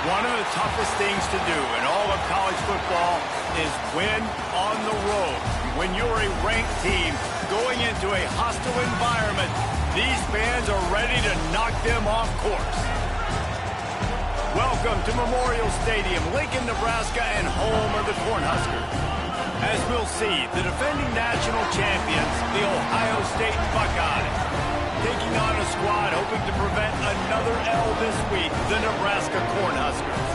One of the toughest things to do in all of college football is win on the road. When you're a ranked team going into a hostile environment, these fans are ready to knock them off course. Welcome to Memorial Stadium, Lincoln, Nebraska, and home of the Cornhuskers. As we'll see, the defending national champions, the Ohio State Buckeyes, taking on a squad hoping to prevent another L this week, the Nebraska Cornhuskers.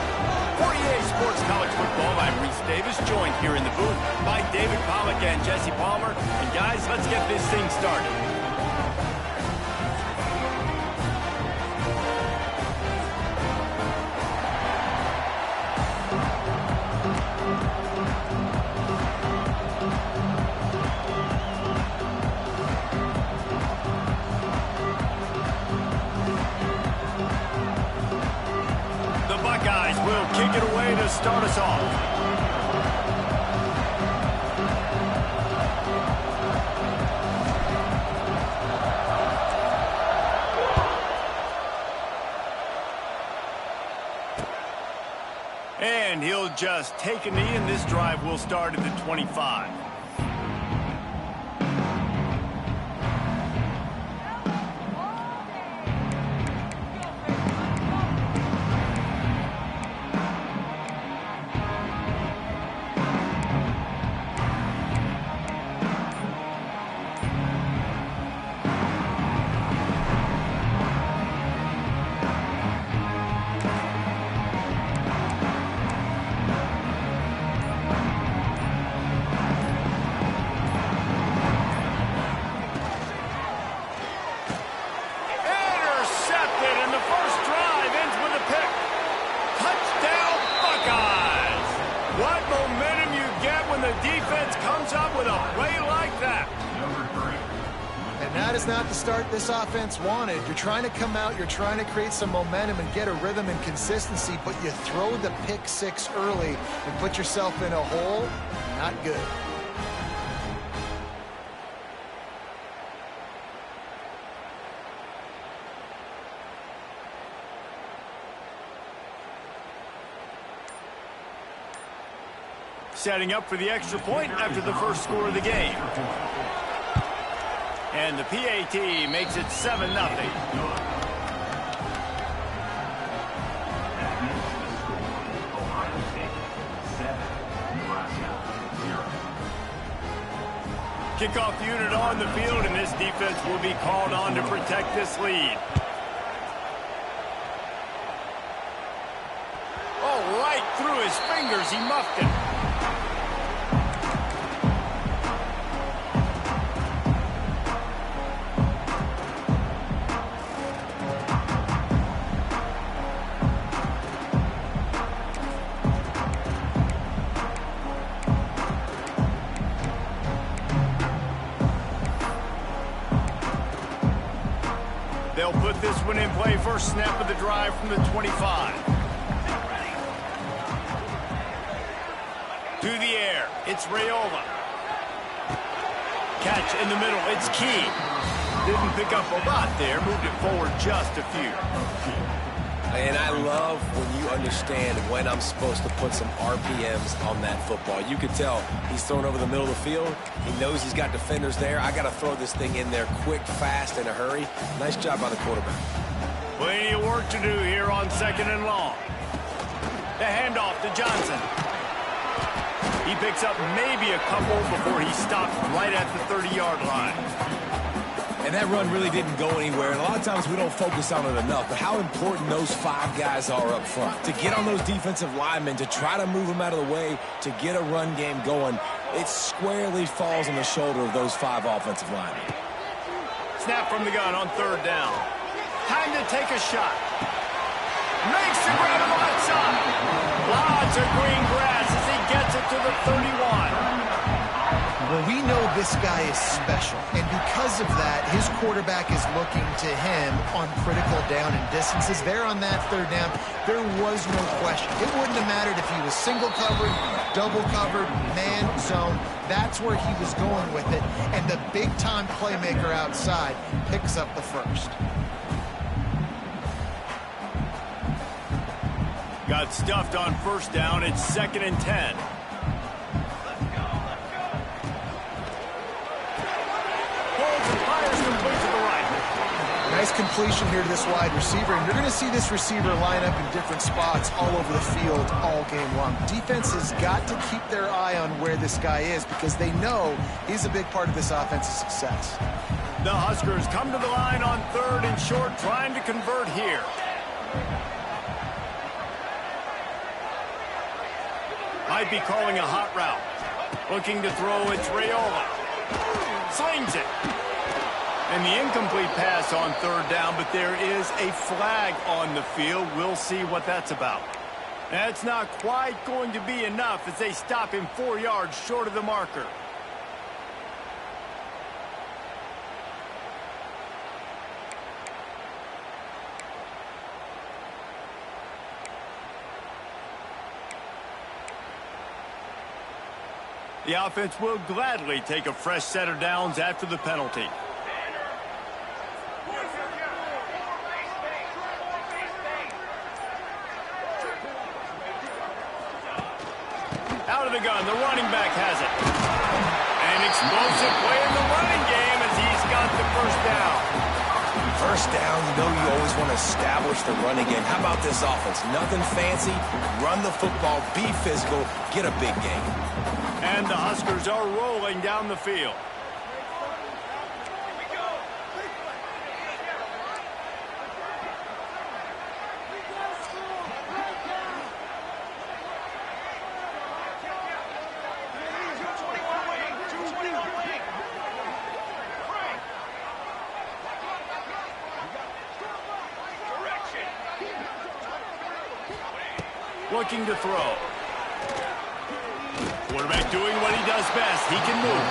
For EA Sports College Football, I'm Reese Davis, joined here in the booth by David Pollack and Jesse Palmer. And guys, let's get this thing started. Will kick it away to start us off. And he'll just take a knee, and this drive will start at the 25. Not the start this offense wanted. You're trying to come out, you're trying to create some momentum and get a rhythm and consistency, but you throw the pick six early and put yourself in a hole. Not good. Setting up for the extra point after the first score of the game. And the PAT makes it 7-0. Kickoff unit on the field, and this defense will be called on to protect this lead. Oh, right through his fingers, he muffed it. They'll put this one in play. First snap of the drive from the 25. To the air. It's Raiola. Catch in the middle. It's Key. Didn't pick up a lot there. Moved it forward just a few. And I love when you understand when I'm supposed to put some RPMs on that football. You can tell he's thrown over the middle of the field. He knows he's got defenders there. I got to throw this thing in there quick, fast, in a hurry. Nice job by the quarterback. Plenty of work to do here on 2nd and long. The handoff to Johnson. He picks up maybe a couple before he stops right at the 30-yard line. And that run really didn't go anywhere. And a lot of times we don't focus on it enough. But how important those 5 guys are up front. To get on those defensive linemen, to try to move them out of the way, to get a run game going, it squarely falls on the shoulder of those 5 offensive linemen. Snap from the gun on 3rd down. Time to take a shot. Makes the grab him outside. Lots of green grass as he gets it to the 31. Well, we know this guy is special, and because of that, his quarterback is looking to him on critical down and distances. There on that 3rd down, there was no question. It wouldn't have mattered if he was single covered, double covered, man, zone. That's where he was going with it, and the big-time playmaker outside picks up the first. Got stuffed on first down. It's 2nd and 10. Holds and fires complete to the right. Nice completion here to this wide receiver, and you're going to see this receiver line up in different spots all over the field all game long. Defense has got to keep their eye on where this guy is because they know he's a big part of this offense's success. The Huskers come to the line on 3rd and short, trying to convert here. Might be calling a hot route. Looking to throw, it's Raiola. Slings it. And the incomplete pass on 3rd down, but there is a flag on the field. We'll see what that's about. That's not quite going to be enough as they stop him 4 yards short of the marker. The offense will gladly take a fresh set of downs after the penalty. Out of the gun, the running back has it. An explosive play in the running game as he's got the first down. First down, you know you always want to establish the running game. How about this offense? Nothing fancy. Run the football, be physical, get a big gain. And the Huskers are rolling down the field. Looking to throw. Quarterback doing what he does best. He can move.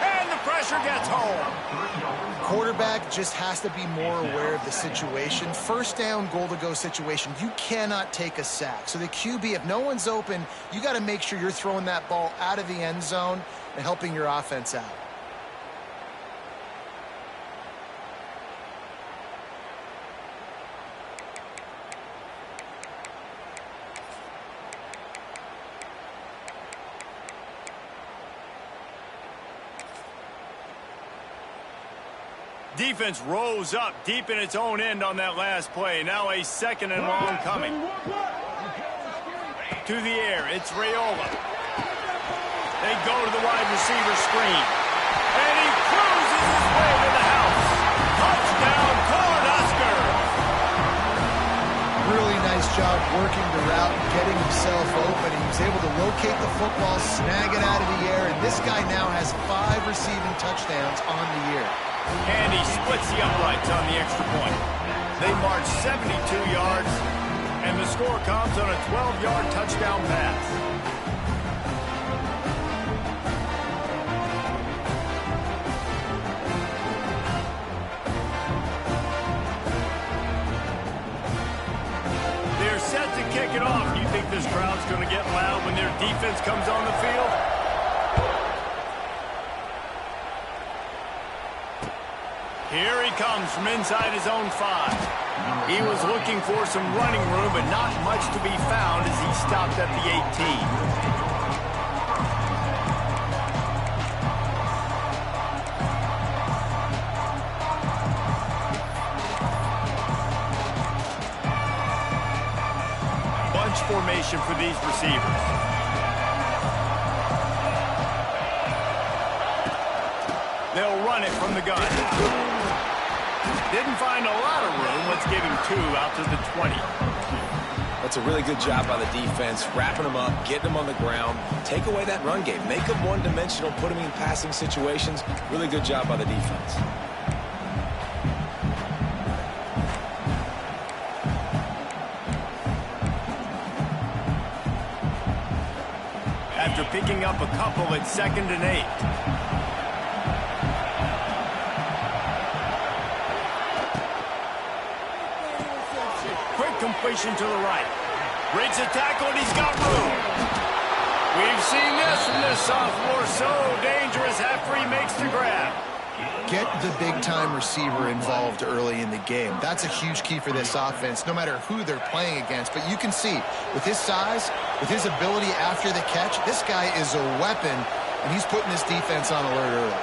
And the pressure gets home. Quarterback just has to be more aware of the situation. First down, goal-to-go situation. You cannot take a sack. So the QB, if no one's open, you got to make sure you're throwing that ball out of the end zone and helping your offense out. Defense rose up deep in its own end on that last play. Now a 2nd and long coming. To the air, it's Raiola. They go to the wide receiver screen. And he cruises his way to the house. Touchdown, Cornhusker! Really nice job working the route and getting himself open. He was able to locate the football, snag it out of the air, and this guy now has 5 receiving touchdowns on the year. And he splits the uprights on the extra point. They march 72 yards, and the score comes on a 12-yard touchdown pass. They're set to kick it off. You think this crowd's going to get loud when their defense comes on the field? Here he comes from inside his own 5. He was looking for some running room, but not much to be found as he stopped at the 18. Bunch formation for these receivers. They'll run it from the gun. Didn't find a lot of room. Let's give him 2 out to the 20. That's a really good job by the defense, wrapping them up, getting them on the ground. Take away that run game. Make them one-dimensional, put them in passing situations. Really good job by the defense. After picking up a couple, it's 2nd and 8. Completion to the right. Breaks a tackle, and he's got room. We've seen this from this sophomore. So dangerous after he makes the grab. Get the big-time receiver involved early in the game. That's a huge key for this offense, no matter who they're playing against. But you can see, with his size, with his ability after the catch, this guy is a weapon, and he's putting this defense on alert early.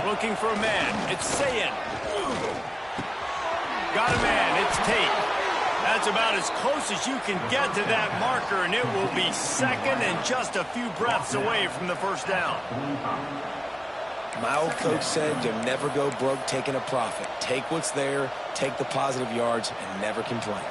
Looking for a man. It's Sayin. Got a man. It's Tate. That's about as close as you can get to that marker, and it will be second and just a few breaths away from the first down. My old coach said you'll never go broke taking a profit. Take what's there, take the positive yards, and never complain.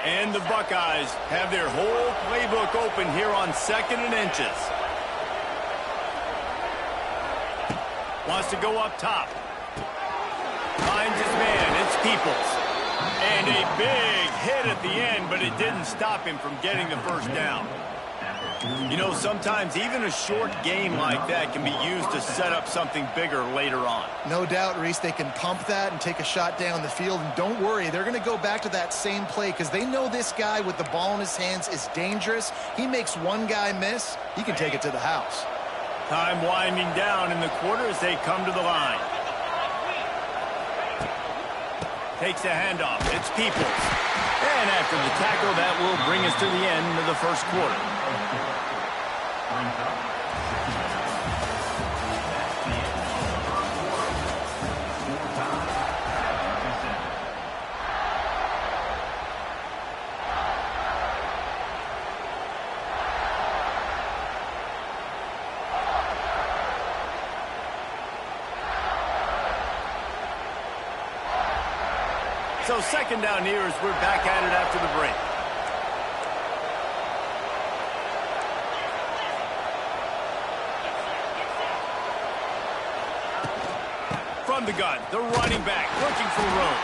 And the Buckeyes have their whole playbook open here on 2nd and inches. Wants to go up top. Finds his man. It's Peoples. And a big hit at the end, but it didn't stop him from getting the first down. You know, sometimes even a short game like that can be used to set up something bigger later on. No doubt, Reese, they can pump that and take a shot down the field. And don't worry, they're going to go back to that same play because they know this guy with the ball in his hands is dangerous. He makes one guy miss, he can take it to the house. Time winding down in the quarter as they come to the line. Takes the handoff. It's Peoples. And after the tackle, that will bring us to the end of the first quarter. So second down here as we're back at it after the break. From the gun, the running back looking for room.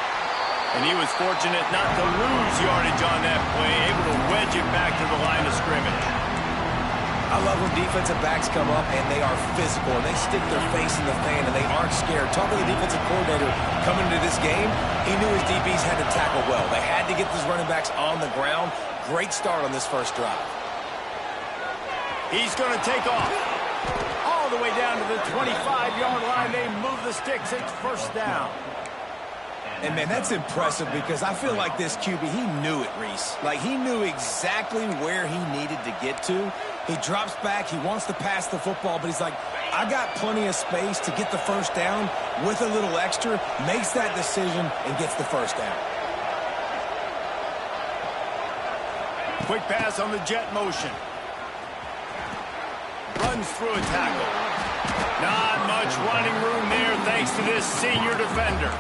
And he was fortunate not to lose yardage on that play, able to wedge it back to the line of scrimmage. I love when defensive backs come up and they are physical and they stick their face in the fan and they aren't scared. Talking to the defensive coordinator coming into this game, he knew his DBs had to tackle well. They had to get these running backs on the ground. Great start on this first drive. He's going to take off. All the way down to the 25-yard line. They move the sticks. It's first down. And, man, that's impressive because I feel like this QB, he knew it, Reese. Like, he knew exactly where he needed to get to. He drops back. He wants to pass the football, but he's like, I got plenty of space to get the first down with a little extra, makes that decision, and gets the first down. Quick pass on the jet motion. Runs through a tackle. Not much running room there thanks to this senior defender.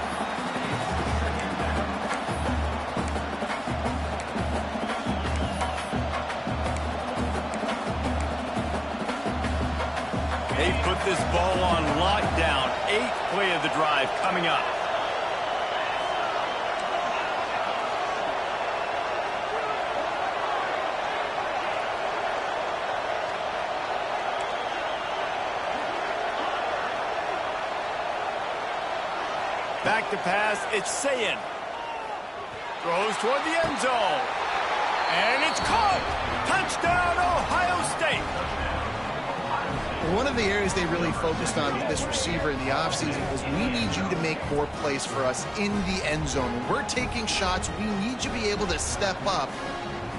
They put this ball on lockdown. 8th play of the drive coming up. Back to pass. It's Sayin. Throws toward the end zone. And it's caught. Touchdown, Ohio State. One of the areas they really focused on with this receiver in the offseason was we need you to make more plays for us in the end zone. When we're taking shots, we need you to be able to step up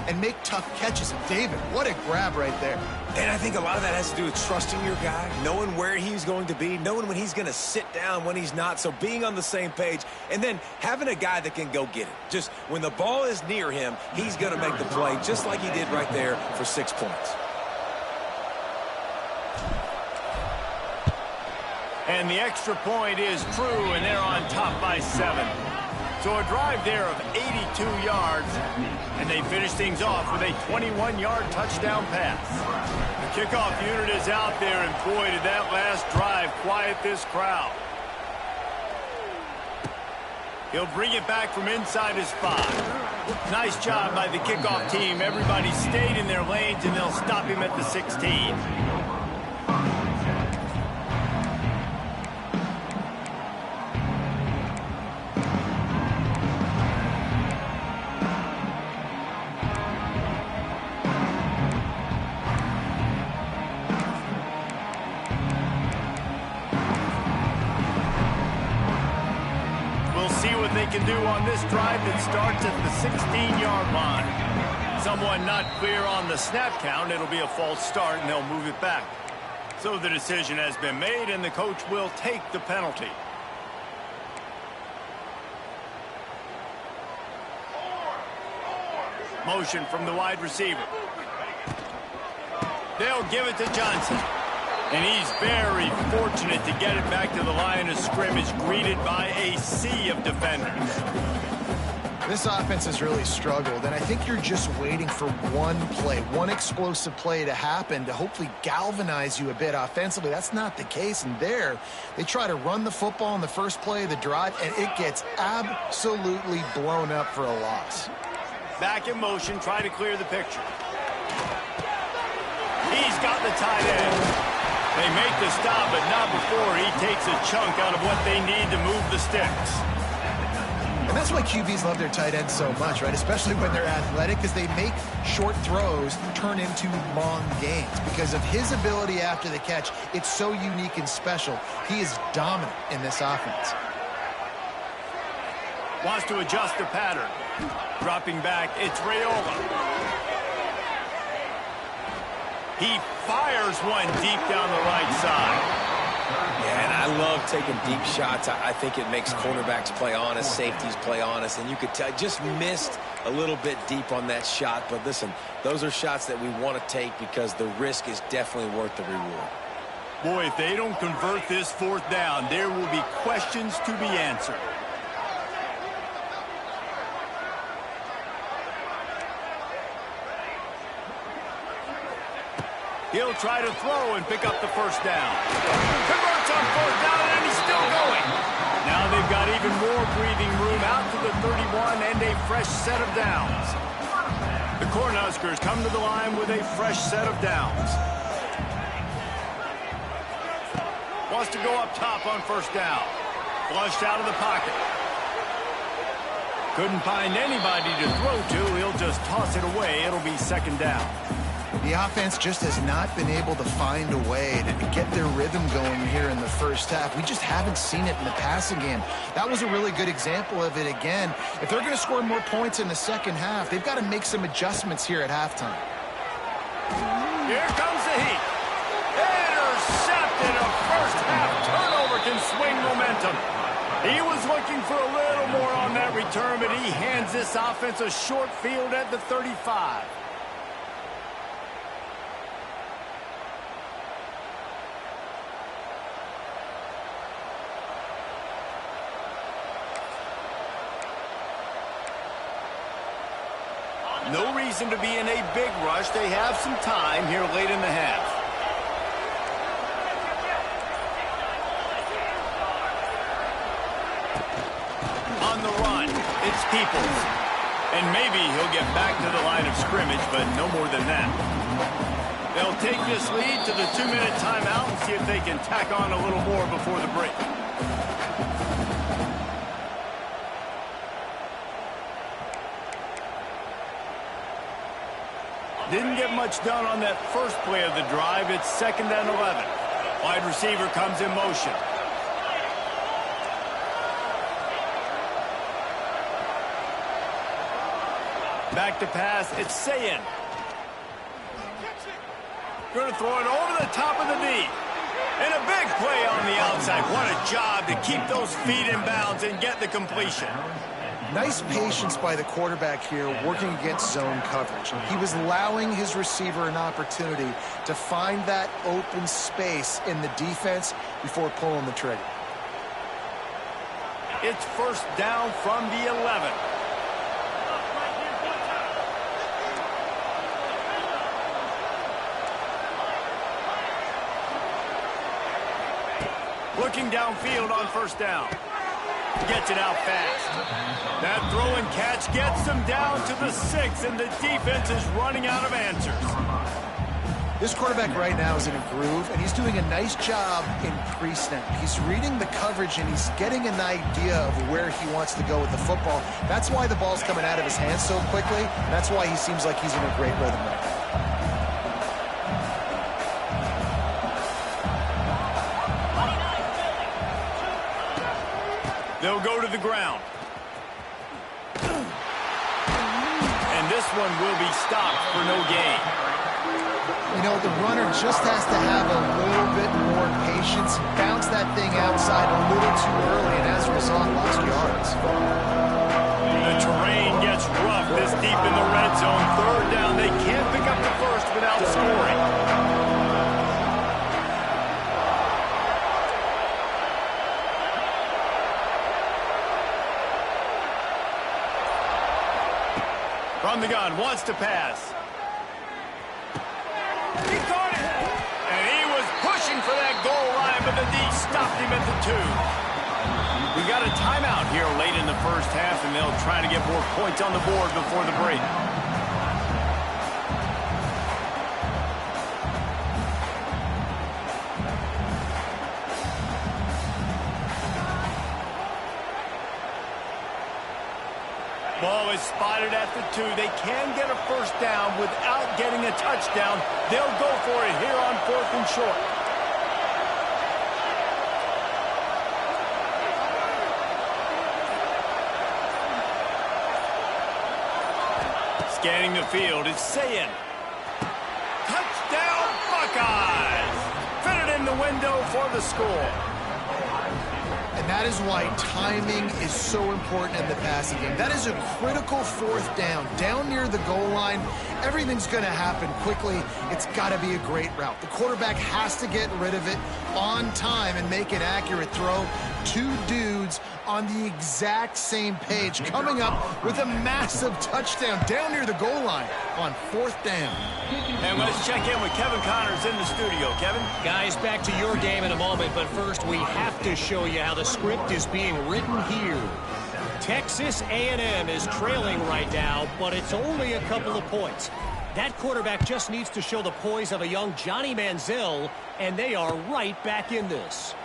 and make tough catches. And David, what a grab right there. And I think a lot of that has to do with trusting your guy, knowing where he's going to be, knowing when he's going to sit down, when he's not. So being on the same page, and then having a guy that can go get it. Just when the ball is near him, he's going to make the play, just like he did right there for 6 points. And the extra point is true, and they're on top by 7. So a drive there of 82 yards, and they finish things off with a 21-yard touchdown pass. The kickoff unit is out there, and boy, did that last drive quiet this crowd. He'll bring it back from inside his 5. Nice job by the kickoff team. Everybody stayed in their lanes, and they'll stop him at the 16. They'll see what they can do on this drive that starts at the 16-yard line. Someone not clear on the snap count. It'll be a false start, and they'll move it back. So the decision has been made, and the coach will take the penalty. Motion from the wide receiver. They'll give it to Johnson. And he's very fortunate to get it back to the line of scrimmage, greeted by a sea of defenders. This offense has really struggled, and I think you're just waiting for one play, one explosive play to happen to hopefully galvanize you a bit offensively. That's not the case, and there, they try to run the football in the first play of the drive, and it gets absolutely blown up for a loss. Back in motion, try to clear the picture. He's got the tight end. They make the stop, but not before he takes a chunk out of what they need to move the sticks. And that's why QBs love their tight ends so much, right? Especially when they're athletic, because they make short throws turn into long gains. Because of his ability after the catch, it's so unique and special. He is dominant in this offense. Wants to adjust the pattern. Dropping back, it's Raiola. He fires one deep down the right side. Yeah, and I love taking deep shots. I think it makes cornerbacks play honest, safeties play honest, and you could tell just missed a little bit deep on that shot. But listen, those are shots that we want to take because the risk is definitely worth the reward. Boy, if they don't convert this fourth down, there will be questions to be answered. He'll try to throw and pick up the first down. Converts on fourth down, and he's still going. Now they've got even more breathing room out to the 31 and a fresh set of downs. The Cornhuskers come to the line with a fresh set of downs. Wants to go up top on first down. Flushed out of the pocket. Couldn't find anybody to throw to. He'll just toss it away. It'll be second down. The offense just has not been able to find a way to get their rhythm going here in the first half. We just haven't seen it in the passing game. That was a really good example of it again. If they're going to score more points in the second half, they've got to make some adjustments here at halftime. Here comes the heat. Intercepted. A first half turnover can swing momentum. He was looking for a little more on that return, but he hands this offense a short field at the 35. No reason to be in a big rush. They have some time here late in the half. On the run, it's Peoples. And maybe he'll get back to the line of scrimmage, but no more than that. They'll take this lead to the 2-minute timeout and see if they can tack on a little more before the break. Didn't get much done on that first play of the drive. It's 2nd and 11. Wide receiver comes in motion. Back to pass. It's Sayin. Going to throw it over the top of the D. And a big play on the outside. What a job to keep those feet in bounds and get the completion. Nice patience by the quarterback here working against zone coverage. He was allowing his receiver an opportunity to find that open space in the defense before pulling the trigger. It's first down from the 11. Looking downfield on first down. Gets it out fast. That throw and catch gets them down to the 6, and the defense is running out of answers. This quarterback right now is in a groove, and he's doing a nice job in pre-snap. He's reading the coverage, and he's getting an idea of where he wants to go with the football. That's why the ball's coming out of his hands so quickly, and that's why he seems like he's in a great rhythm right now. They'll go to the ground. And this one will be stopped for no gain. You know, the runner just has to have a little bit more patience. Bounce that thing outside a little too early, and as a result, lost yards. The terrain gets rough this deep in the red zone. Third down, they can't pick up the first without scoring. From the gun, wants to pass. He caught it! And he was pushing for that goal line, but the D stopped him at the 2. We got a timeout here late in the first half, and they'll try to get more points on the board before the break. Ball is spotted at the 2. They can get a first down without getting a touchdown. They'll go for it here on 4th and short. Scanning the field, it's Sayin. Touchdown, Buckeyes! Fitted in the window for the score. And that is why timing is so important in the passing game. That is a critical 4th down. Down near the goal line, everything's going to happen quickly. It's got to be a great route. The quarterback has to get rid of it on time and make an accurate throw. 2 dudes on the exact same page, coming up with a massive touchdown down near the goal line on 4th down. And let's check in with Kevin Connors in the studio. Kevin? Guys, back to your game in a moment, but first we have to show you how the script is being written here. Texas A&M is trailing right now, but it's only a couple of points. That quarterback just needs to show the poise of a young Johnny Manziel, and they are right back in this.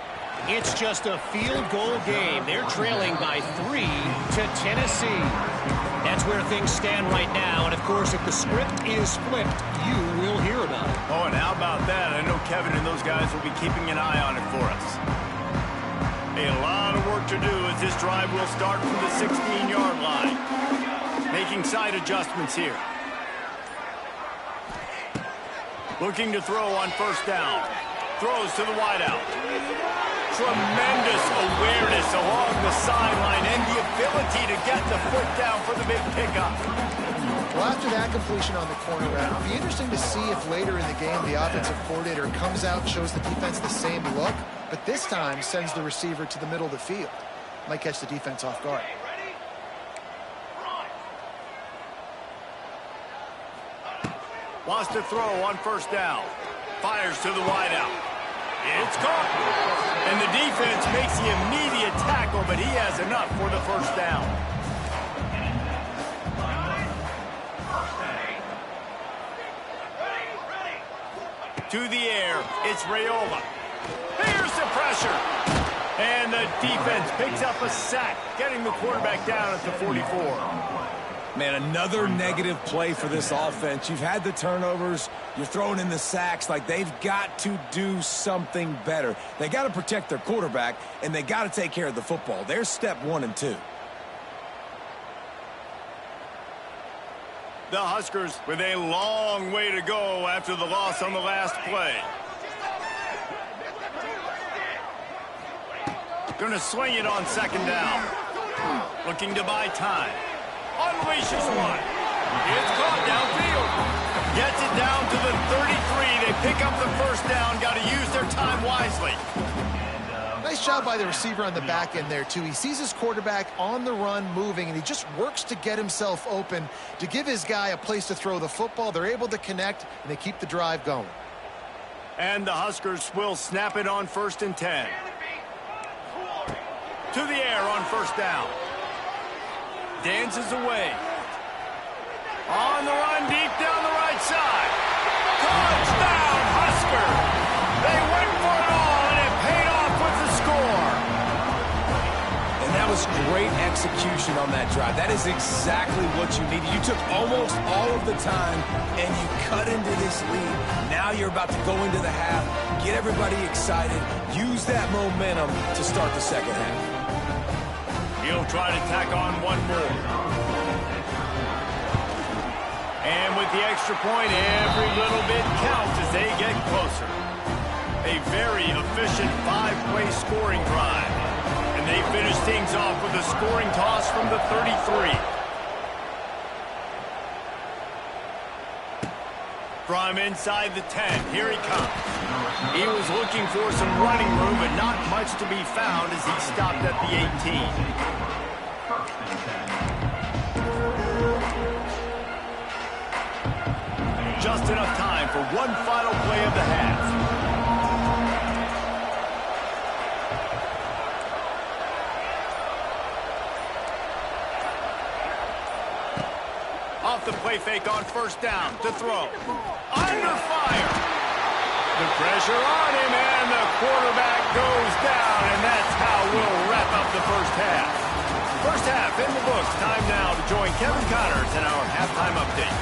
It's just a field goal game. They're trailing by 3 to Tennessee. That's where things stand right now, and of course, if the script is flipped, you will hear about it. Oh, and how about that? I know Kevin and those guys will be keeping an eye on it for us. A lot of work to do as this drive will start from the 16-yard line. Making side adjustments here. Looking to throw on 1st down. Throws to the wideout. Tremendous awareness along the sideline and the ability to get the foot down for the big pickup. Well, after that completion on the corner route, it'll be interesting to see if later in the game the offensive coordinator comes out, shows the defense the same look, but this time sends the receiver to the middle of the field. Might catch the defense off guard. Wants to throw on 1st down. Fires to the wideout. It's caught. And the defense makes the immediate tackle, but he has enough for the 1st down. To the air, it's Raiola. Here's the pressure. And the defense picks up a sack, getting the quarterback down at the 44. Man, another negative play for this offense. You've had the turnovers. You're throwing in the sacks. Like, they've got to do something better. They got to protect their quarterback, and they got to take care of the football. There's step 1 and 2. The Huskers with a long way to go after the loss on the last play. Going to swing it on 2nd down. Looking to buy time. Unleashes one. It's caught downfield. Gets it down to the 33. They pick up the 1st down. Got to use their time wisely. Nice job by the receiver on the back end there, too. He sees his quarterback on the run moving, and he just works to get himself open to give his guy a place to throw the football. They're able to connect, and they keep the drive going. And the Huskers will snap it on 1st and 10. To the air on 1st down. Dances away. On the run, deep down the right side. Touchdown, Husker! They went for it all, and it paid off with the score. And that was great execution on that drive. That is exactly what you needed. You took almost all of the time, and you cut into this lead. Now you're about to go into the half, get everybody excited, use that momentum to start the 2nd half. He'll try to tack on one more. And with the extra point, every little bit counts as they get closer. A very efficient 5-play scoring drive. And they finish things off with a scoring toss from the 33. From inside the 10, here he comes. He was looking for some running room, but not much to be found as he stopped at the 18. Just enough time for one final play of the half. Off the play fake on first down to throw. Under fire. The pressure on him, and the quarterback goes down, and that's how we'll wrap up the first half. First half in the books. Time now to join Kevin Connors in our halftime update.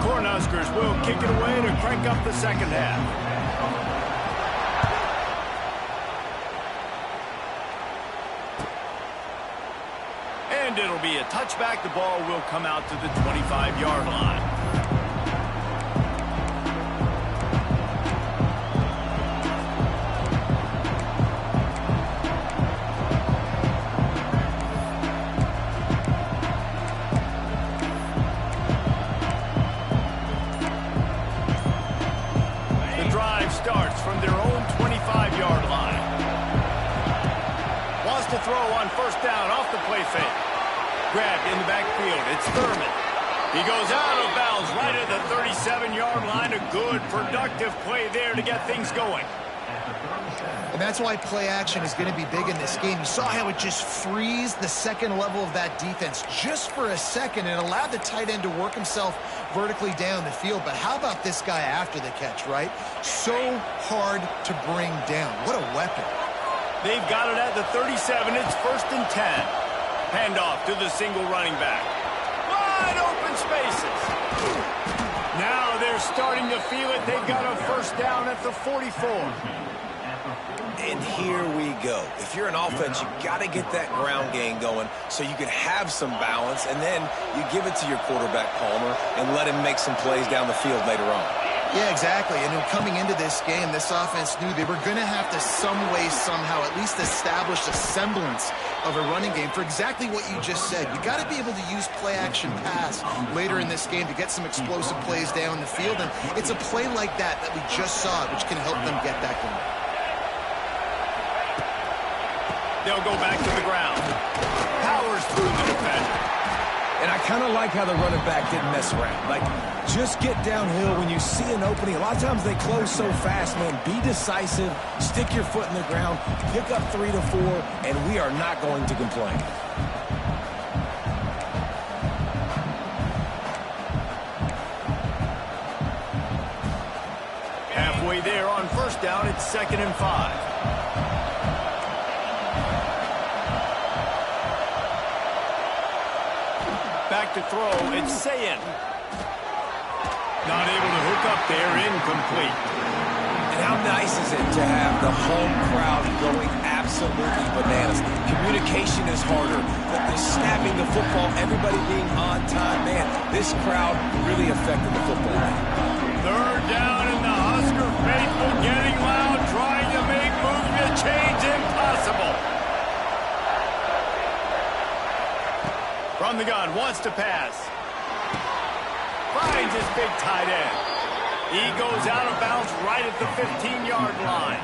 Cornhuskers will kick it away to crank up the second half. And it'll be a touchback. The ball will come out to the 25-yard line. Starts from their own 25-yard line. Wants to throw on first down off the play fake. Grabbed in the backfield. It's Thurman. He goes out of bounds right at the 37-yard line. A good, productive play there to get things going. And that's why play action is going to be big in this game. You saw how it just frees the second level of that defense just for a second and allowed the tight end to work himself vertically down the field. But how about this guy after the catch, right? So hard to bring down. What a weapon. They've got it at the 37. It's 1st and 10. Handoff to the single running back. Wide open spaces. Now they're starting to feel it. They've got a first down at the 44. And here we go. If you're an offense, you got to get that ground game going so you can have some balance, and then you give it to your quarterback, Palmer, and let him make some plays down the field later on. Yeah, exactly. And coming into this game, this offense knew they were going to have to some way, somehow, at least establish a semblance of a running game for exactly what you just said. You got to be able to use play-action pass later in this game to get some explosive plays down the field, and it's a play like that we just saw, which can help them get that going. They'll go back to the ground. Powers through the defender. And I kind of like how the running back didn't mess around. Like, just get downhill when you see an opening. A lot of times they close so fast, man. Be decisive, stick your foot in the ground, pick up 3 to 4, and we are not going to complain. Halfway there on first down, it's 2nd and 5. Back to throw, it's Sayin. Not able to hook up there, incomplete. And how nice is it to have the home crowd going absolutely bananas? Communication is harder. The snapping the football, everybody being on time. Man, this crowd really affected the football game. 3rd down and the Husker faithful getting loud, trying to make movement change impossible. From the gun, wants to pass. Finds his big tight end. He goes out of bounds right at the 15-yard line.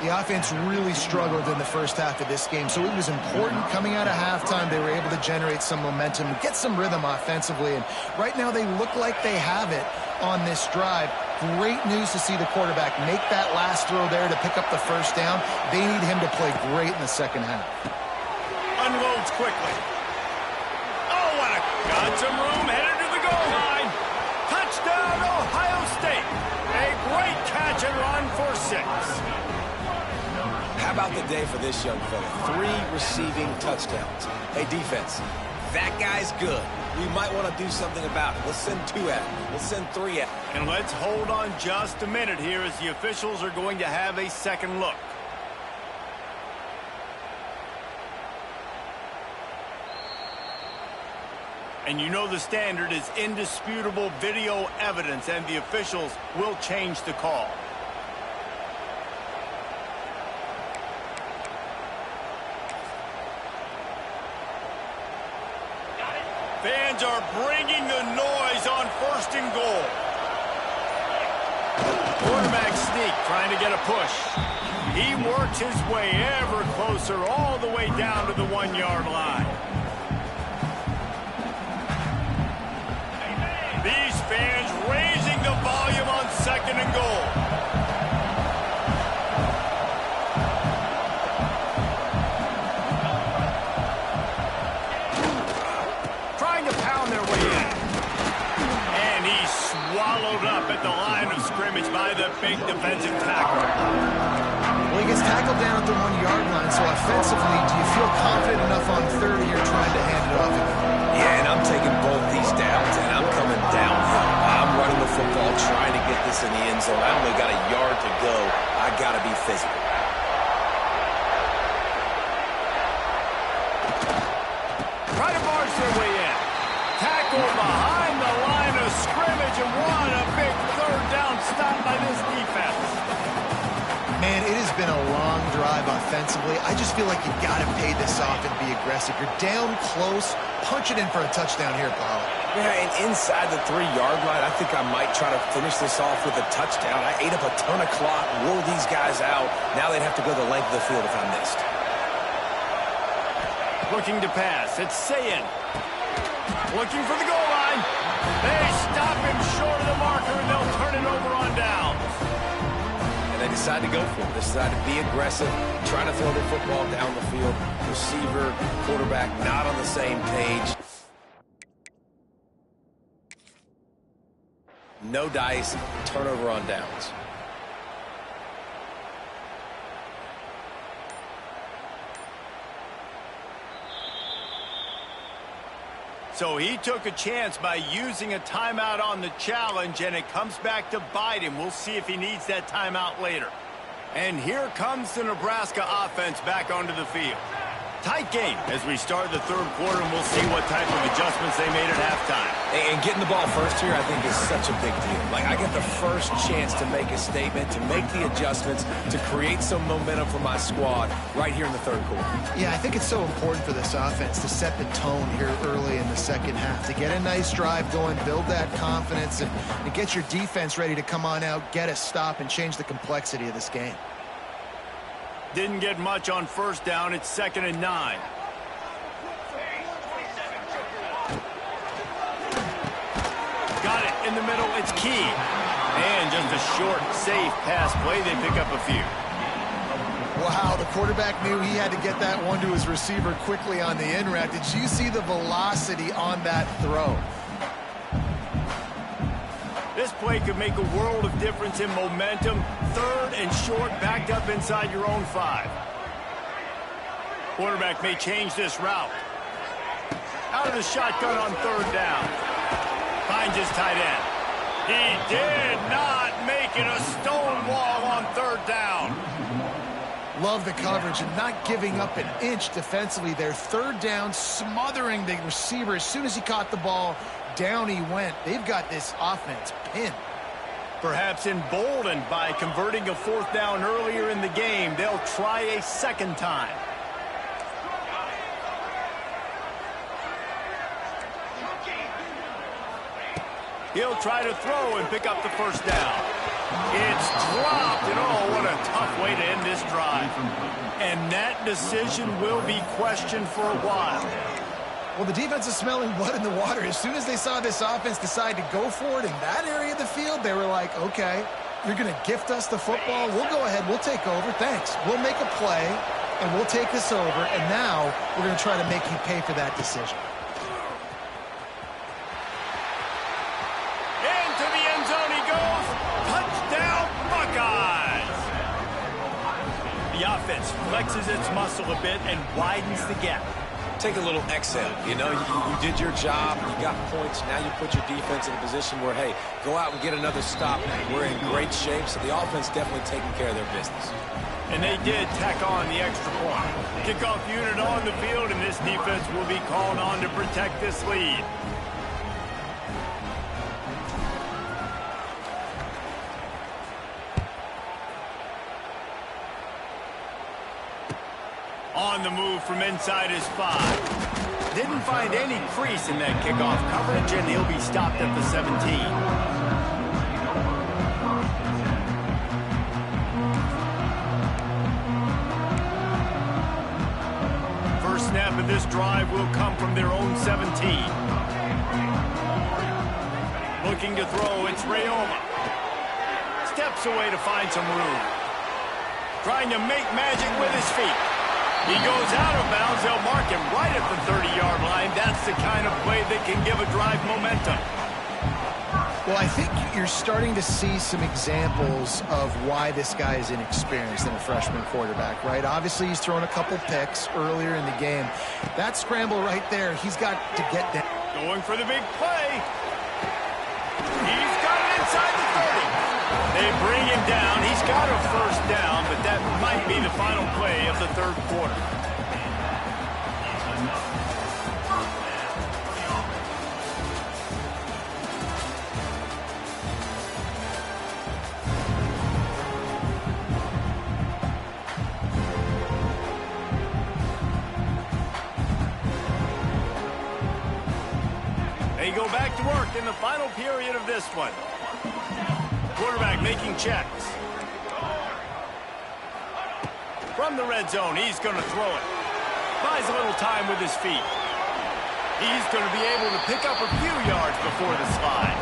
The offense really struggled in the first half of this game, so it was important coming out of halftime. They were able to generate some momentum, get some rhythm offensively, and right now they look like they have it on this drive. Great news to see the quarterback make that last throw there to pick up the first down. They need him to play great in the second half. Unloads quickly. Got some room, headed to the goal line. Touchdown, Ohio State. A great catch and run for 6. How about the day for this young fella? 3 receiving touchdowns. Hey, defense, that guy's good. We might want to do something about it. Let's send 2 at him. Let's send 3 at him. And let's hold on just a minute here as the officials are going to have a second look. And you know the standard is indisputable video evidence, and the officials will change the call. Fans are bringing the noise on 1st and goal. Quarterback sneak trying to get a push. He works his way ever closer all the way down to the 1-yard line. These fans raising the volume on 2nd and goal. Swallowed up at the line of scrimmage by the big defensive tackle. Well, he gets tackled down at the 1-yard line, so offensively, do you feel confident enough on 3rd you're trying to hand it off? Yeah, and I'm taking both these downs, and I'm coming downhill. I'm running the football, trying to get this in the end zone. I only got a yard to go. I got to be physical. Try to barge their way in. Tackle behind the line of scrimmage, and what a big 3rd down stop by this defense. Man, it has been a long drive offensively. I just feel like you got to pay this off and be aggressive. You're down close. Punch it in for a touchdown here, Paul. Yeah, and inside the 3-yard line, I think I might try to finish this off with a touchdown. I ate up a ton of clock, wore these guys out. Now they'd have to go the length of the field if I missed. Looking to pass. It's Sayin. Looking for the goal line. They stop him short of the marker, and they'll turn it over on downs. And they decide to go for it. They decide to be aggressive, trying to throw the football down the field. Receiver, quarterback, not on the same page. No dice, turnover on downs. So he took a chance by using a timeout on the challenge, and it comes back to bite him. We'll see if he needs that timeout later. And here comes the Nebraska offense back onto the field. Tight game as we start the 3rd quarter, and we'll see what type of adjustments they made at halftime. And getting the ball first here, I think, is such a big deal. Like, I get the first chance to make a statement, to make the adjustments, to create some momentum for my squad right here in the 3rd quarter. Yeah, I think it's so important for this offense to set the tone here early in the 2nd half, to get a nice drive going, build that confidence, and get your defense ready to come on out, get a stop, and change the complexity of this game. Didn't get much on 1st down. It's 2nd and 9. Got it in the middle. It's Key. And just a short, safe pass play. They pick up a few. Wow, the quarterback knew he had to get that one to his receiver quickly on the in route. Did you see the velocity on that throw? This play could make a world of difference in momentum. 3rd and short, backed up inside your own 5. Quarterback may change this route. Out of the shotgun on 3rd down. Finds his tight end. He did not make it a stone wall on 3rd down. Love the coverage and not giving up an inch defensively there. 3rd down, smothering the receiver. As soon as he caught the ball, down he went. They've got this offense pinned. Perhaps emboldened by converting a 4th down earlier in the game, they'll try a 2nd time. He'll try to throw and pick up the 1st down. It's dropped, and oh, what a tough way to end this drive. And that decision will be questioned for a while. Well, the defense is smelling blood in the water. As soon as they saw this offense decide to go for it in that area of the field, they were like, okay, you're going to gift us the football. We'll go ahead. We'll take over. Thanks. We'll make a play, and we'll take this over. And now we're going to try to make you pay for that decision. Into the end zone he goes. Touchdown, Buckeyes. The offense flexes its muscle a bit and widens the gap. Take a little exhale. You know, you did your job. You got points. Now you put your defense in a position where, hey, go out and get another stop. We're in great shape, so the offense definitely taking care of their business. And they did tack on the extra point. Kickoff unit on the field, and this defense will be called on to protect this lead. On the move from inside his 5. Didn't find any crease in that kickoff coverage, and he'll be stopped at the 17. First snap of this drive will come from their own 17. Looking to throw, it's Rayola. Steps away to find some room. Trying to make magic with his feet. He goes out of bounds. They'll mark him right at the 30-yard line. That's the kind of play that can give a drive momentum. Well, I think you're starting to see some examples of why this guy is inexperienced in a freshman quarterback, right? Obviously, he's thrown a couple picks earlier in the game. That scramble right there, he's got to get down. Going for the big play. He's got it inside the 30. They bring him down. He's got a first down, but that might be the final play of the third quarter. They go back to work in the final period of this one. Quarterback making checks. From the red zone, he's going to throw it. Buys a little time with his feet. He's going to be able to pick up a few yards before the slide.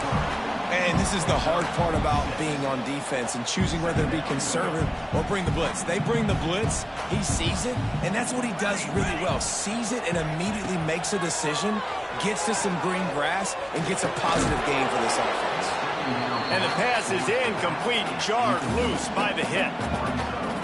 And this is the hard part about being on defense and choosing whether to be conservative or bring the blitz. They bring the blitz, he sees it, and that's what he does really well. Sees it and immediately makes a decision, gets to some green grass, and gets a positive gain for this offense. And the pass is incomplete, jarred loose by the hit.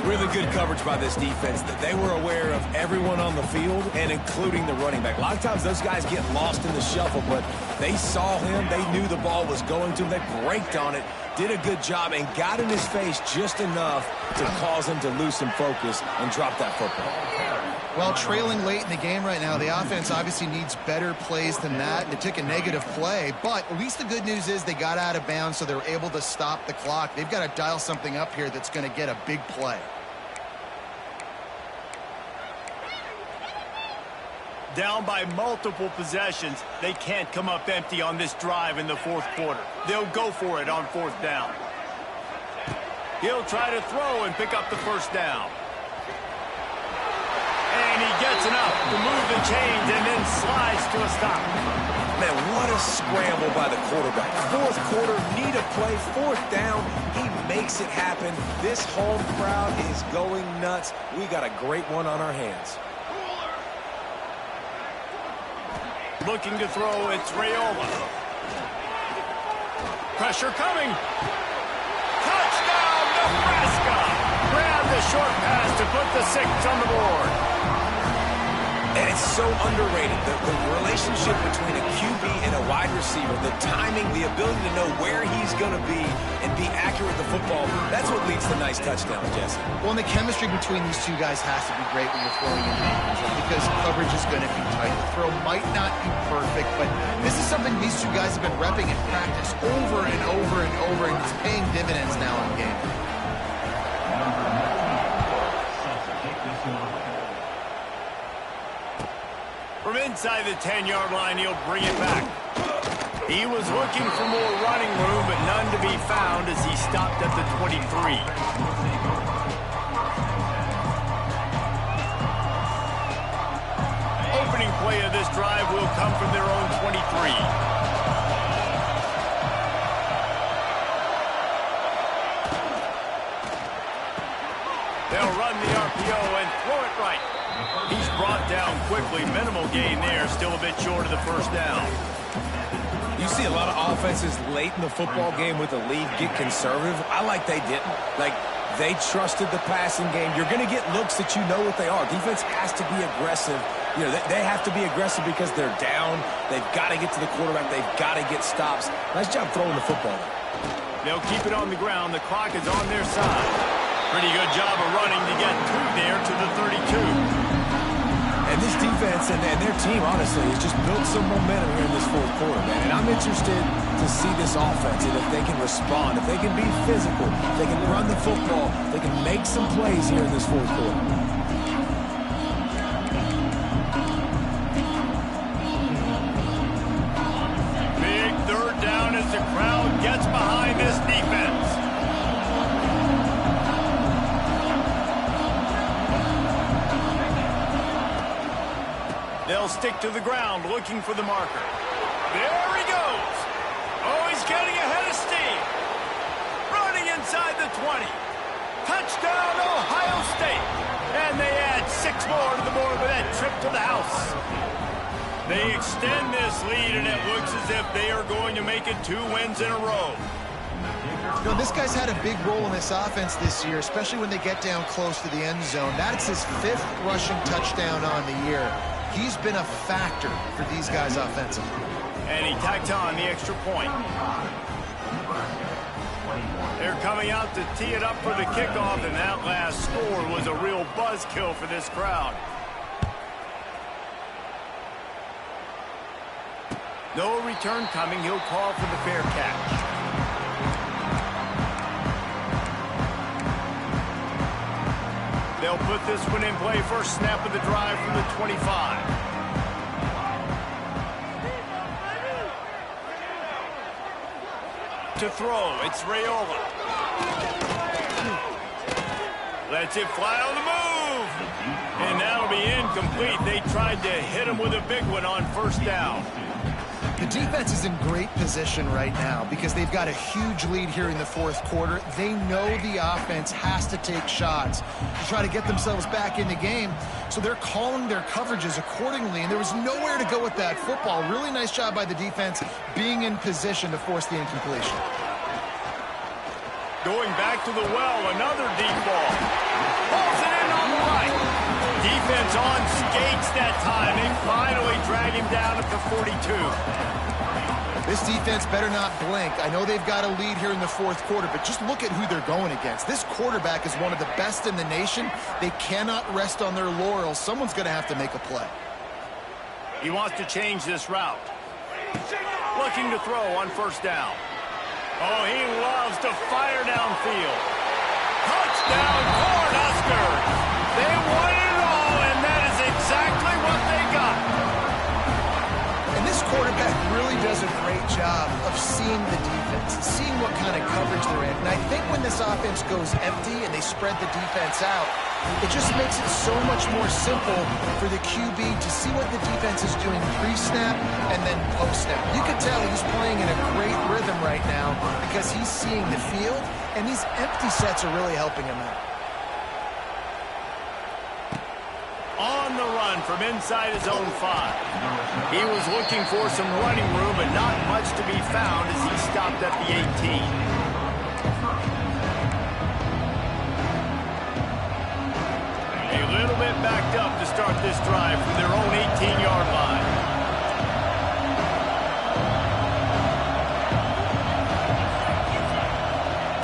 Really good coverage by this defense. That they were aware of everyone on the field and including the running back. A lot of times those guys get lost in the shuffle, but they saw him. They knew the ball was going to him. They braked on it, did a good job, and got in his face just enough to cause him to lose some focus and drop that football. Well, trailing late in the game right now, the offense obviously needs better plays than that. They took a negative play, but at least the good news is they got out of bounds, so they're able to stop the clock. They've got to dial something up here that's going to get a big play. Down by multiple possessions, they can't come up empty on this drive in the fourth quarter. They'll go for it on fourth down. He'll try to throw and pick up the first down. And he gets enough to move the chains and then slides to a stop. Man, what a scramble by the quarterback. Fourth quarter, need a play, fourth down. He makes it happen. This home crowd is going nuts. We got a great one on our hands. Looking to throw, it's Rayola. Pressure coming. Touchdown, Nebraska! Grab the short pass to put the 6 on the board. And it's so underrated, the relationship between a QB and a wide receiver, the timing, the ability to know where he's going to be and be accurate with the football, that's what leads to nice touchdowns, Jesse. Well, and the chemistry between these two guys has to be great when you're throwing in the end zone because coverage is going to be tight. The throw might not be perfect, but this is something these two guys have been repping in practice over and over and over, and it's paying dividends now in game. From inside the 10-yard line, he'll bring it back. He was looking for more running room, but none to be found as he stopped at the 23. Opening play of this drive will come from their own 23. They'll run the RPO and throw it right. He's brought down quickly. Minimal gain there. Still a bit short of the first down. You see a lot of offenses late in the football game with a lead get conservative. I like they didn't. Like, They trusted the passing game. You're going to get looks that you know what they are. Defense has to be aggressive. You know, they have to be aggressive because they're down. They've got to get to the quarterback. They've got to get stops. Nice job throwing the football. They'll keep it on the ground. The clock is on their side. Pretty good job of running to get through there to the 32. And this defense and their team, honestly, has just built some momentum here in this fourth quarter, man. And I'm interested to see this offense and if they can respond, if they can be physical, if they can run the football, if they can make some plays here in this fourth quarter. Big third down as the crowd gets behind this defense. They'll stick to the ground looking for the marker. There he goes. Oh, he's getting ahead of steam. Running inside the 20. Touchdown, Ohio State. And they add 6 more to the board with that trip to the house. They extend this lead, and it looks as if they are going to make it 2 wins in a row. You know, this guy's had a big role in this offense this year, especially when they get down close to the end zone. That's his 5th rushing touchdown on the year. He's been a factor for these guys offensively. And he tacked on the extra point. They're coming out to tee it up for the kickoff, and that last score was a real buzzkill for this crowd. No return coming. He'll call for the fair catch. They'll put this one in play. First snap of the drive from the 25. To throw, it's Raiola. Lets it fly on the move. And that'll be incomplete. They tried to hit him with a big one on first down. The defense is in great position right now because they've got a huge lead here in the fourth quarter. They know the offense has to take shots to try to get themselves back in the game, so they're calling their coverages accordingly, and there was nowhere to go with that football. Really nice job by the defense being in position to force the incompletion. Going back to the well, another deep ball. Pulls it in on the right. Defense on skates that time. They finally drag him down at the 42. This defense better not blink. I know they've got a lead here in the fourth quarter, but just look at who they're going against. This quarterback is one of the best in the nation. They cannot rest on their laurels. Someone's going to have to make a play. He wants to change this route. Looking to throw on first down. Oh, he loves to fire downfield. Touchdown, Cornhuskers! They won it all, and that is exactly what they got. And this quarterback really does a great job of seeing the defense, seeing what kind of coverage they're in. And I think when this offense goes empty and they spread the defense out, it just makes it so much more simple for the QB to see what the defense is doing pre-snap and then post-snap. You can tell he's playing in a great rhythm right now because he's seeing the field, and these empty sets are really helping him out. On the run from inside his own 5. He was looking for some running room, but not much to be found as he stopped at the 18. A little bit backed up to start this drive from their own 18-yard line.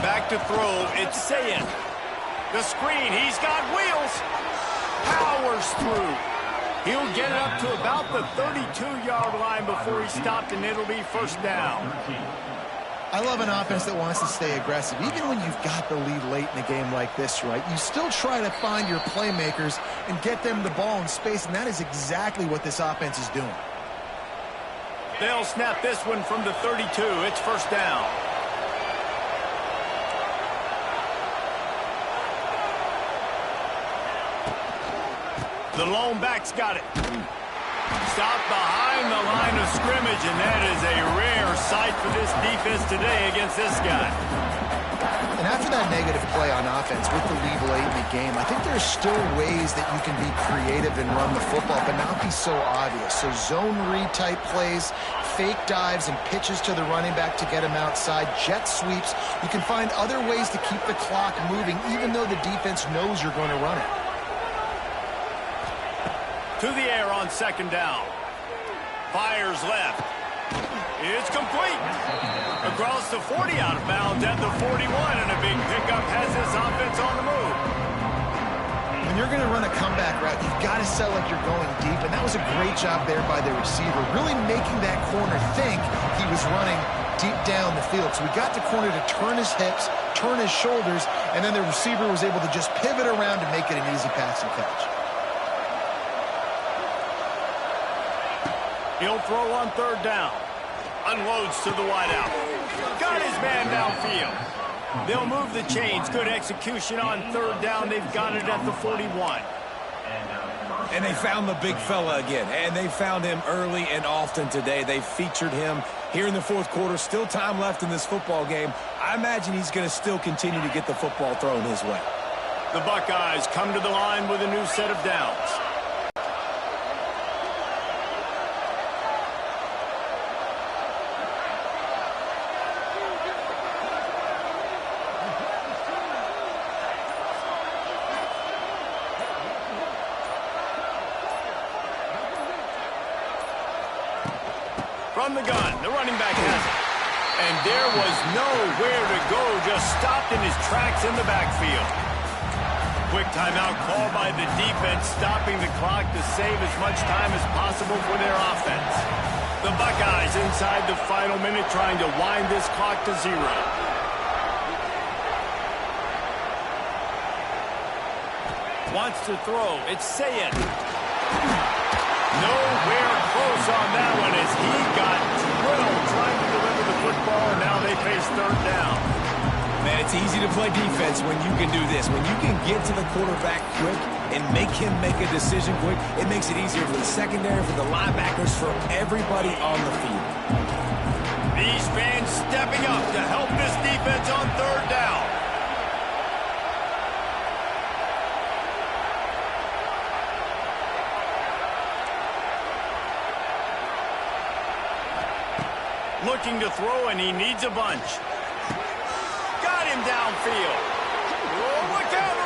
Back to throw, it's Sayin. The screen, he's got wheels. Powers through. He'll get it up to about the 32-yard line before he stopped, and it'll be first down. I love an offense that wants to stay aggressive. Even when you've got the lead late in a game like this, right, you still try to find your playmakers and get them the ball in space, and that is exactly what this offense is doing. They'll snap this one from the 32. It's first down. The lone back's got it. Stopped behind the line of scrimmage, and that is a rare sight for this defense today against this guy. And And after that negative play on offense with the lead late in the game, I think there's still ways that you can be creative and run the football, but not be so obvious. So zone read type plays, fake dives and pitches to the running back to get him outside, jet sweeps. You can find other ways to keep the clock moving, even though the defense knows you're going to run it. To the air on second down. Fires left. It's complete. Across the 40, out of bounds at the 41, and a big pickup has this offense on the move. When you're going to run a comeback route, you've got to sell like you're going deep, and that was a great job there by the receiver, really making that corner think he was running deep down the field. So we got the corner to turn his hips, turn his shoulders, and then the receiver was able to just pivot around to make it an easy pass and catch. He'll throw on third down. Unloads to the wideout. Got his man downfield. They'll move the chains. Good execution on third down. They've got it at the 41. And they found the big fella again. And they found him early and often today. They featured him here in the fourth quarter. Still time left in this football game. I imagine he's going to still continue to get the football thrown his way. The Buckeyes come to the line with a new set of downs. From the gun, the running back has it. And there was nowhere to go, just stopped in his tracks in the backfield. Quick timeout called by the defense, stopping the clock to save as much time as possible for their offense. The Buckeyes inside the final minute trying to wind this clock to 0. Wants to throw, it's Sayed. Nowhere close on that one as he got drilled trying to deliver the football, and now they face third down. Man, it's easy to play defense when you can do this. When you can get to the quarterback quick and make him make a decision quick, it makes it easier for the secondary, for the linebackers, for everybody on the field. These fans stepping up to help this defense on third down. Looking to throw, and he needs a bunch. Got him downfield. Oh, look out,